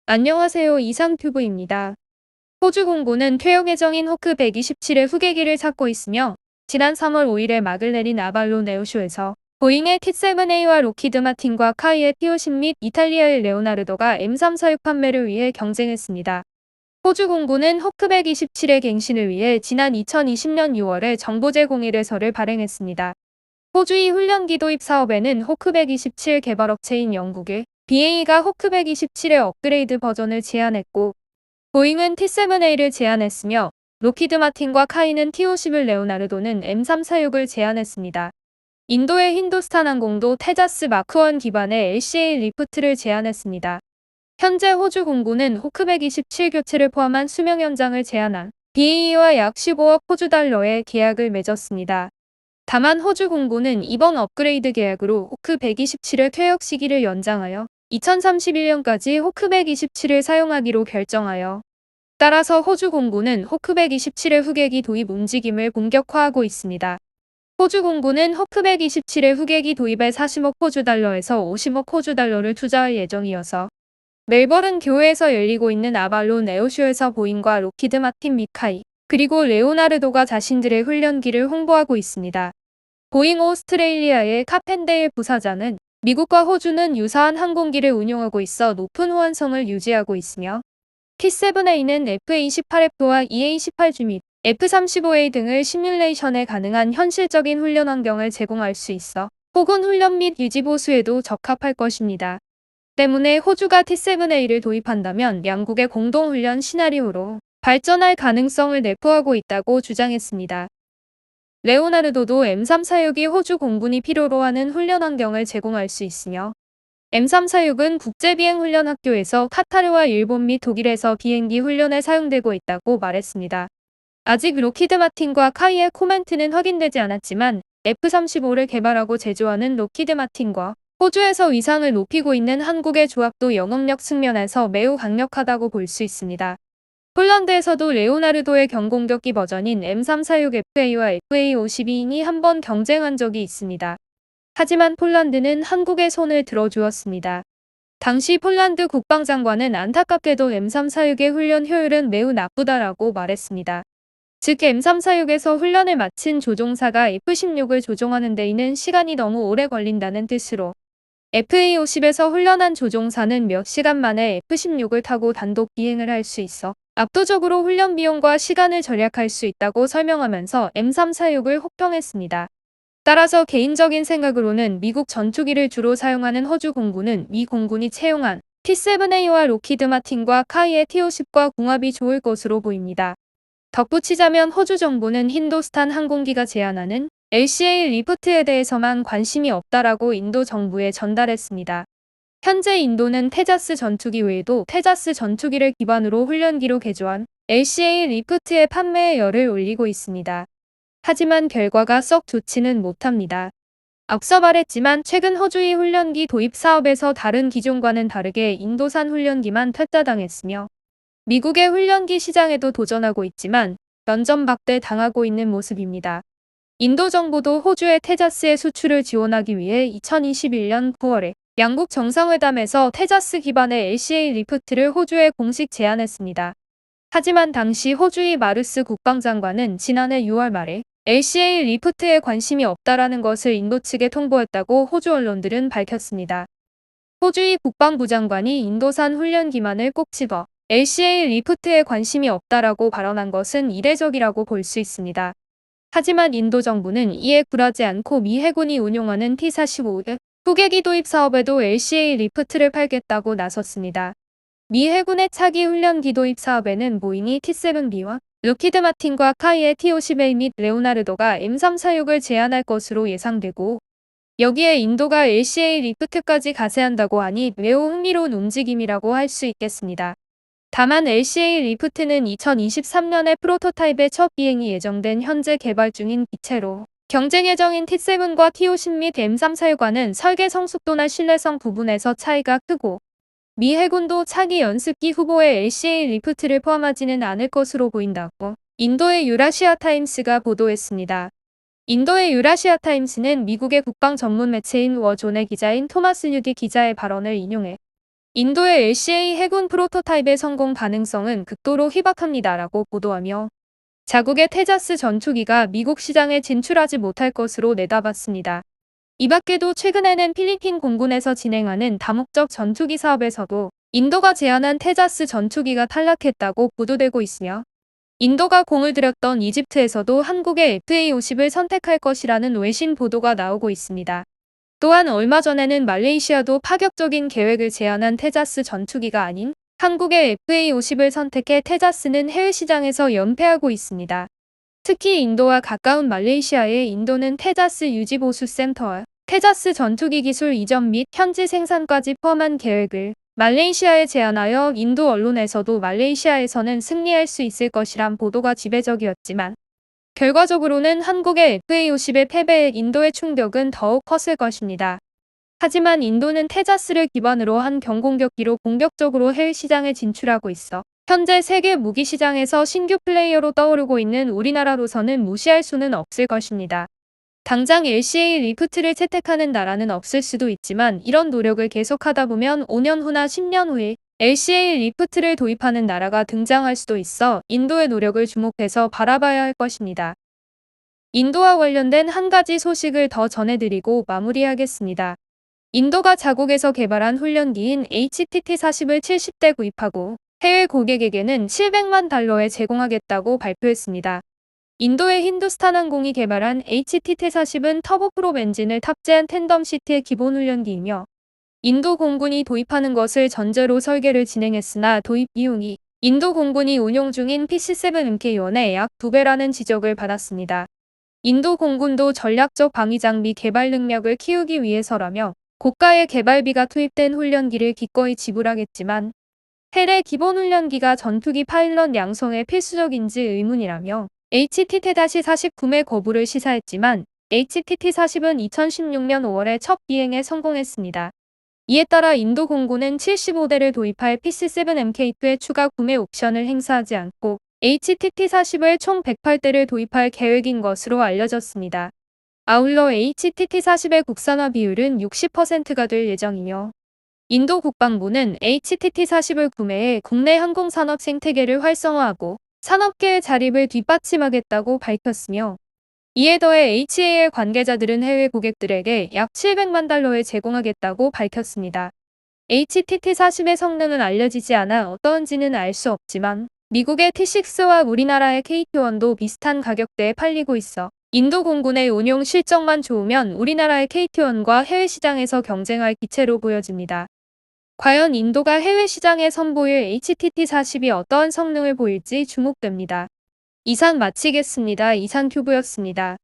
안녕하세요. 이상튜브입니다. 호주 공군은 퇴역 예정인 호크 127의 후계기를 찾고 있으며 지난 3월 5일에 막을 내린 아발론 에어쇼에서 보잉의 T-7A와 로키드 마틴과 카이의 T-50 및 이탈리아의 레오나르도가 M346 판매를 위해 경쟁했습니다. 호주 공군은 호크 127의 갱신을 위해 지난 2020년 6월에 정보제 공일회서를 발행했습니다. 호주의 훈련기 도입 사업에는 호크 127 개발업체인 영국의 BAE가 호크 127의 업그레이드 버전을 제안했고 보잉은 T-7A를 제안했으며 로키드 마틴과 카이는 T-50을 레오나르도는 M346을 제안했습니다. 인도의 힌두스탄 항공도 테자스 마크1 기반의 LCA 리프트를 제안했습니다. 현재 호주 공군은 호크 127 교체를 포함한 수명 연장을 제안한 BAE와 약 15억 호주 달러의 계약을 맺었습니다. 다만 호주 공군은 이번 업그레이드 계약으로 호크 127의 퇴역 시기를 연장하여 2031년까지 호크 127을 사용하기로 결정하여 따라서 호주 공군은 호크 127의 후계기 도입 움직임을 본격화하고 있습니다. 호주 공군은 호크 127의 후계기 도입에 40억 호주 달러에서 50억 호주 달러를 투자할 예정이어서 멜버른 교회에서 열리고 있는 아발론 에어쇼에서 보잉과 로키드 마틴 및 카이 그리고 레오나르도가 자신들의 훈련기를 홍보하고 있습니다. 보잉 오스트레일리아의 카펜데일 부사장은 미국과 호주는 유사한 항공기를 운용하고 있어 높은 호환성을 유지하고 있으며 T-7A는 F-28F와 EA-18G 및 F-35A 등을 시뮬레이션에 가능한 현실적인 훈련 환경을 제공할 수 있어 혹은 훈련 및 유지 보수에도 적합할 것입니다. 때문에 호주가 T-7A를 도입한다면 양국의 공동훈련 시나리오로 발전할 가능성을 내포하고 있다고 주장했습니다. 레오나르도도 M346이 호주 공군이 필요로 하는 훈련 환경을 제공할 수 있으며 M346은 국제비행훈련학교에서 카타르와 일본 및 독일에서 비행기 훈련에 사용되고 있다고 말했습니다. 아직 로키드 마틴과 카이의 코멘트는 확인되지 않았지만 F-35를 개발하고 제조하는 로키드 마틴과 호주에서 위상을 높이고 있는 한국의 조합도 영업력 측면에서 매우 강력하다고 볼 수 있습니다. 폴란드에서도 레오나르도의 경공격기 버전인 M346FA와 FA52이 한번 경쟁한 적이 있습니다. 하지만 폴란드는 한국의 손을 들어주었습니다. 당시 폴란드 국방장관은 안타깝게도 M346의 훈련 효율은 매우 나쁘다라고 말했습니다. 즉 M346에서 훈련을 마친 조종사가 F-16을 조종하는 데에는 시간이 너무 오래 걸린다는 뜻으로 FA50에서 훈련한 조종사는 몇 시간 만에 F-16을 타고 단독 비행을 할 수 있어 압도적으로 훈련 비용과 시간을 절약할 수 있다고 설명하면서 M346을 혹평했습니다. 따라서 개인적인 생각으로는 미국 전투기를 주로 사용하는 호주 공군은 미 공군이 채용한 T-7A와 로키드 마틴과 카이의 T-50과 궁합이 좋을 것으로 보입니다. 덧붙이자면 호주 정부는 힌두스탄 항공기가 제안하는 LCA 리프트에 대해서만 관심이 없다라고 인도 정부에 전달했습니다. 현재 인도는 테자스 전투기 외에도 테자스 전투기를 기반으로 훈련기로 개조한 LCA 리프트의 판매에 열을 올리고 있습니다. 하지만 결과가 썩 좋지는 못합니다. 앞서 말했지만 최근 호주의 훈련기 도입 사업에서 다른 기종과는 다르게 인도산 훈련기만 퇴짜당했으며 미국의 훈련기 시장에도 도전하고 있지만 면전박대 당하고 있는 모습입니다. 인도 정부도 호주의 테자스의 수출을 지원하기 위해 2021년 9월에 양국 정상회담에서 테자스 기반의 LCA 리프트를 호주에 공식 제안했습니다. 하지만 당시 호주의 마르스 국방장관은 지난해 6월 말에 LCA 리프트에 관심이 없다라는 것을 인도 측에 통보했다고 호주 언론들은 밝혔습니다. 호주의 국방부 장관이 인도산 훈련기만을 꼭 집어 LCA 리프트에 관심이 없다라고 발언한 것은 이례적이라고 볼 수 있습니다. 하지만 인도 정부는 이에 굴하지 않고 미 해군이 운용하는 T-45 후계기 도입 사업에도 LCA 리프트를 팔겠다고 나섰습니다. 미 해군의 차기 훈련기 도입 사업에는 보잉이 T-7B와 로키드 마틴과 카이의 T-50A 및 레오나르도가 M346을 제안할 것으로 예상되고 여기에 인도가 LCA 리프트까지 가세한다고 하니 매우 흥미로운 움직임이라고 할 수 있겠습니다. 다만 LCA 리프트는 2023년에 프로토타입의 첫 비행이 예정된 현재 개발 중인 기체로 경쟁 예정인 T-7과 T-50 및 M346과는 설계 성숙도나 신뢰성 부분에서 차이가 크고 미 해군도 차기 연습기 후보에 LCA 리프트를 포함하지는 않을 것으로 보인다고 인도의 유라시아 타임스가 보도했습니다. 인도의 유라시아 타임스는 미국의 국방 전문 매체인 워존의 기자인 토마스 뉴디 기자의 발언을 인용해 인도의 LCA 해군 프로토타입의 성공 가능성은 극도로 희박합니다라고 보도하며 자국의 테자스 전투기가 미국 시장에 진출하지 못할 것으로 내다봤습니다. 이 밖에도 최근에는 필리핀 공군에서 진행하는 다목적 전투기 사업에서도 인도가 제안한 테자스 전투기가 탈락했다고 보도되고 있으며 인도가 공을 들였던 이집트에서도 한국의 FA-50을 선택할 것이라는 외신 보도가 나오고 있습니다. 또한 얼마 전에는 말레이시아도 파격적인 계획을 제안한 테자스 전투기가 아닌 한국의 FA-50을 선택해 테자스는 해외 시장에서 연패하고 있습니다. 특히 인도와 가까운 말레이시아의 인도는 테자스 유지보수센터와 테자스 전투기 기술 이전 및 현지 생산까지 포함한 계획을 말레이시아에 제안하여 인도 언론에서도 말레이시아에서는 승리할 수 있을 것이란 보도가 지배적이었지만 결과적으로는 한국의 FA-50의 패배에 인도의 충격은 더욱 컸을 것입니다. 하지만 인도는 테자스를 기반으로 한 경공격기로 본격적으로 해외 시장에 진출하고 있어 현재 세계 무기 시장에서 신규 플레이어로 떠오르고 있는 우리나라로서는 무시할 수는 없을 것입니다. 당장 LCA 리프트를 채택하는 나라는 없을 수도 있지만 이런 노력을 계속하다 보면 5년 후나 10년 후에 LCA 리프트를 도입하는 나라가 등장할 수도 있어 인도의 노력을 주목해서 바라봐야 할 것입니다. 인도와 관련된 한 가지 소식을 더 전해드리고 마무리하겠습니다. 인도가 자국에서 개발한 훈련기인 HTT-40을 70대 구입하고 해외 고객에게는 700만 달러에 제공하겠다고 발표했습니다. 인도의 힌두스탄 항공이 개발한 HTT-40은 터보프롭 엔진을 탑재한 텐덤시트의 기본 훈련기이며 인도 공군이 도입하는 것을 전제로 설계를 진행했으나 도입 비용이 인도 공군이 운용 중인 PC-7MK원의 약 2배라는 지적을 받았습니다. 인도 공군도 전략적 방위 장비 개발 능력을 키우기 위해서라며 고가의 개발비가 투입된 훈련기를 기꺼이 지불하겠지만 해외 기본 훈련기가 전투기 파일럿 양성에 필수적인지 의문이라며 HTT-40 구매 거부를 시사했지만 HTT-40은 2016년 5월에 첫 비행에 성공했습니다. 이에 따라 인도 공군은 75대를 도입할 PC-7MK2의 추가 구매 옵션을 행사하지 않고 HTT-40을 총 108대를 도입할 계획인 것으로 알려졌습니다. 아울러 HTT-40의 국산화 비율은 60%가 될 예정이며 인도 국방부는 HTT-40을 구매해 국내 항공산업 생태계를 활성화하고 산업계의 자립을 뒷받침하겠다고 밝혔으며 이에 더해 HAL 관계자들은 해외 고객들에게 약 700만 달러에 제공하겠다고 밝혔습니다. HTT-40의 성능은 알려지지 않아 어떠한지는 알 수 없지만 미국의 T6와 우리나라의 KT-1도 비슷한 가격대에 팔리고 있어 인도 공군의 운용 실적만 좋으면 우리나라의 KT-1과 해외 시장에서 경쟁할 기체로 보여집니다. 과연 인도가 해외 시장에 선보일 HTT-40이 어떠한 성능을 보일지 주목됩니다. 이상 마치겠습니다. 이상큐브였습니다.